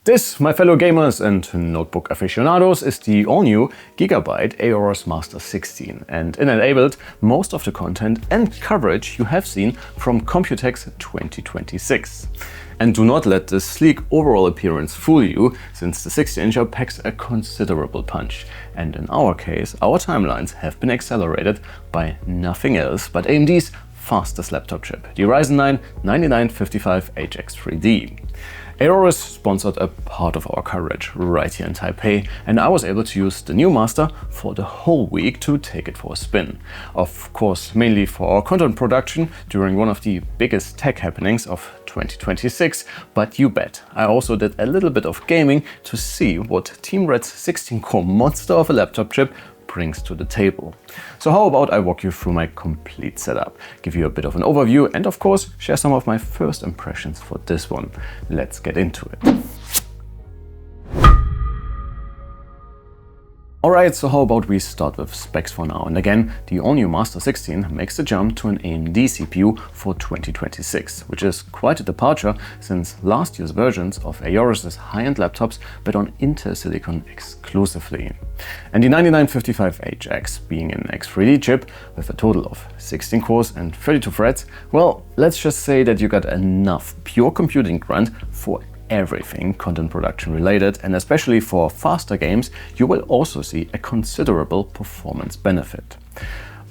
This, my fellow gamers and notebook aficionados, is the all-new Gigabyte Aorus Master 16, and it enabled most of the content and coverage you have seen from Computex 2026. And do not let the sleek overall appearance fool you, since the 16-incher packs a considerable punch. And in our case, our timelines have been accelerated by nothing else but AMD's fastest laptop chip, the Ryzen 9 9955H X3D. Aorus sponsored a part of our coverage right here in Taipei, and I was able to use the new Master for the whole week to take it for a spin. Of course, mainly for our content production during one of the biggest tech happenings of 2026, but you bet, I also did a little bit of gaming to see what Team Red's 16-core monster of a laptop chip brings to the table. So how about I walk you through my complete setup, give you a bit of an overview, and of course share some of my first impressions for this one. Let's get into it. Alright, so how about we start with specs for now, and again, the all-new Master 16 makes the jump to an AMD CPU for 2026, which is quite a departure since last year's versions of Aorus's high-end laptops bet on Intel Silicon exclusively. And the 9955HX being an X3D chip with a total of 16 cores and 32 threads, well, let's just say that you got enough pure computing grunt for everything content production related, and especially for faster games, you will also see a considerable performance benefit.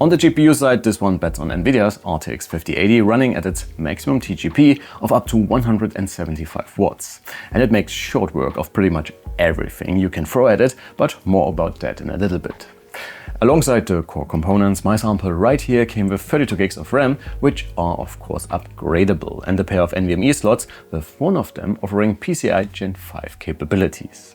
On the GPU side, this one bets on Nvidia's RTX 5080 running at its maximum TGP of up to 175 watts. And it makes short work of pretty much everything you can throw at it, but more about that in a little bit. Alongside the core components, my sample right here came with 32 gigs of RAM, which are of course upgradable, and a pair of NVMe slots, with one of them offering PCI Gen 5 capabilities.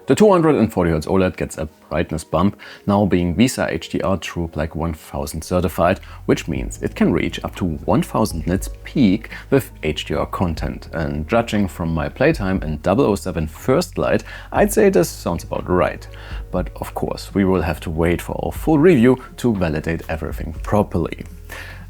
The 240Hz OLED gets a brightness bump, now being VESA HDR True Black 1000 certified, which means it can reach up to 1000 nits peak with HDR content. And judging from my playtime in 007 First Light, I'd say this sounds about right. But of course, we will have to wait for our full review to validate everything properly.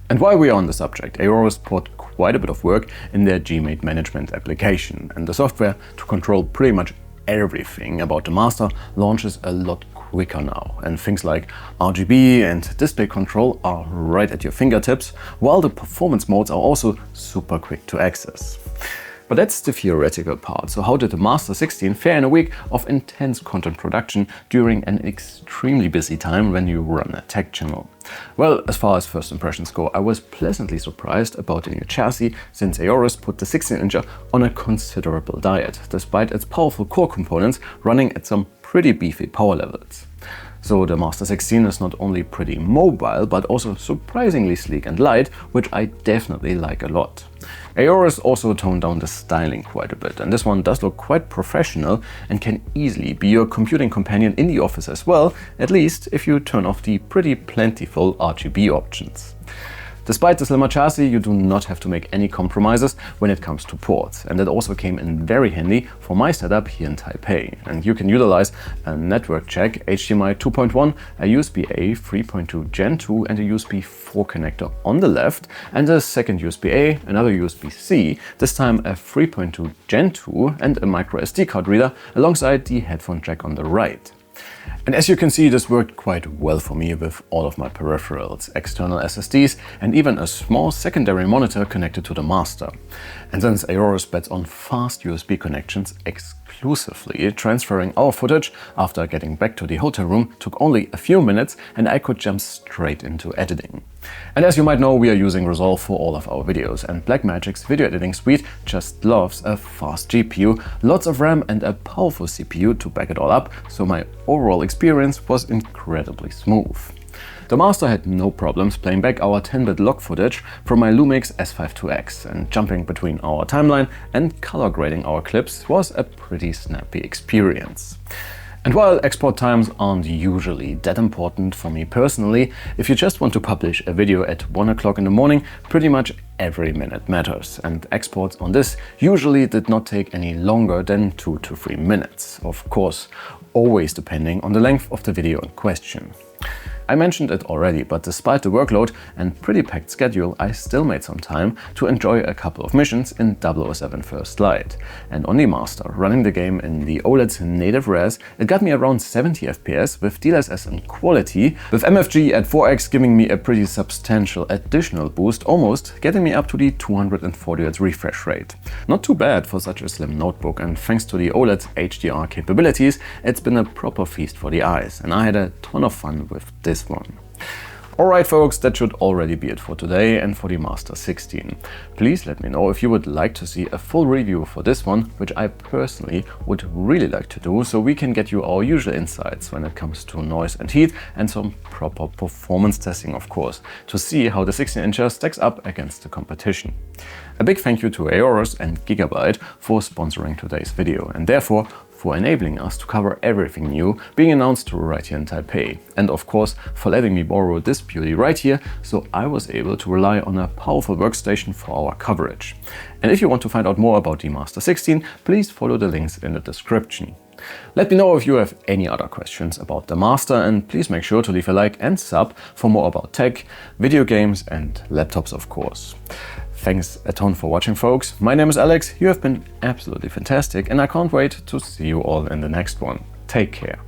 And while we are on the subject, Aorus poured quite a bit of work in their GMate management application, and the software to control pretty much everything about the Master launches a lot quicker now, and things like RGB and display control are right at your fingertips, while the performance modes are also super quick to access. But that's the theoretical part. So how did the Master 16 fare in a week of intense content production during an extremely busy time when you run a tech channel? Well, as far as first impressions go, I was pleasantly surprised about the new chassis, since Aorus put the 16-incher on a considerable diet, despite its powerful core components running at some pretty beefy power levels. So the Master 16 is not only pretty mobile, but also surprisingly sleek and light, which I definitely like a lot. Aorus also toned down the styling quite a bit, and this one does look quite professional and can easily be your computing companion in the office as well, at least if you turn off the pretty plentiful RGB options. Despite the slimmer chassis, you do not have to make any compromises when it comes to ports, and that also came in very handy for my setup here in Taipei. And you can utilize a network jack, HDMI 2.1, a USB-A 3.2 Gen 2 and a USB 4 connector on the left, and a second USB-A, another USB-C, this time a 3.2 Gen 2 and a micro SD card reader alongside the headphone jack on the right. And as you can see, this worked quite well for me with all of my peripherals, external SSDs, and even a small secondary monitor connected to the Master. And since Aorus bets on fast USB connections exclusively, transferring our footage after getting back to the hotel room took only a few minutes, and I could jump straight into editing. And as you might know, we are using Resolve for all of our videos, and Blackmagic's video editing suite just loves a fast GPU, lots of RAM and a powerful CPU to back it all up, so my overall experience was incredibly smooth. The Master had no problems playing back our 10-bit log footage from my Lumix S52X, and jumping between our timeline and color grading our clips was a pretty snappy experience. And while export times aren't usually that important for me personally, if you just want to publish a video at 1 o'clock in the morning, pretty much every minute matters, and exports on this usually did not take any longer than 2 to 3 minutes, of course, always depending on the length of the video in question. I mentioned it already, but despite the workload and pretty packed schedule, I still made some time to enjoy a couple of missions in 007 First Light. And on the Master, running the game in the OLED's native res, it got me around 70 FPS with DLSS and quality, with MFG at 4x giving me a pretty substantial additional boost, almost getting me up to the 240 Hz refresh rate. Not too bad for such a slim notebook, and thanks to the OLED's HDR capabilities, it's been a proper feast for the eyes, and I had a ton of fun with this one. Alright folks, that should already be it for today and for the Master 16. Please let me know if you would like to see a full review for this one, which I personally would really like to do, so we can get you our usual insights when it comes to noise and heat, and some proper performance testing of course, to see how the 16-incher stacks up against the competition. A big thank you to Aorus and Gigabyte for sponsoring today's video, and therefore for enabling us to cover everything new being announced right here in Taipei, and of course for letting me borrow this beauty right here, so I was able to rely on a powerful workstation for our coverage. And if you want to find out more about the Master 16, please follow the links in the description. Let me know if you have any other questions about the Master, and please make sure to leave a like and sub for more about tech, video games and laptops of course. Thanks a ton for watching folks, my name is Alex, you have been absolutely fantastic and I can't wait to see you all in the next one. Take care.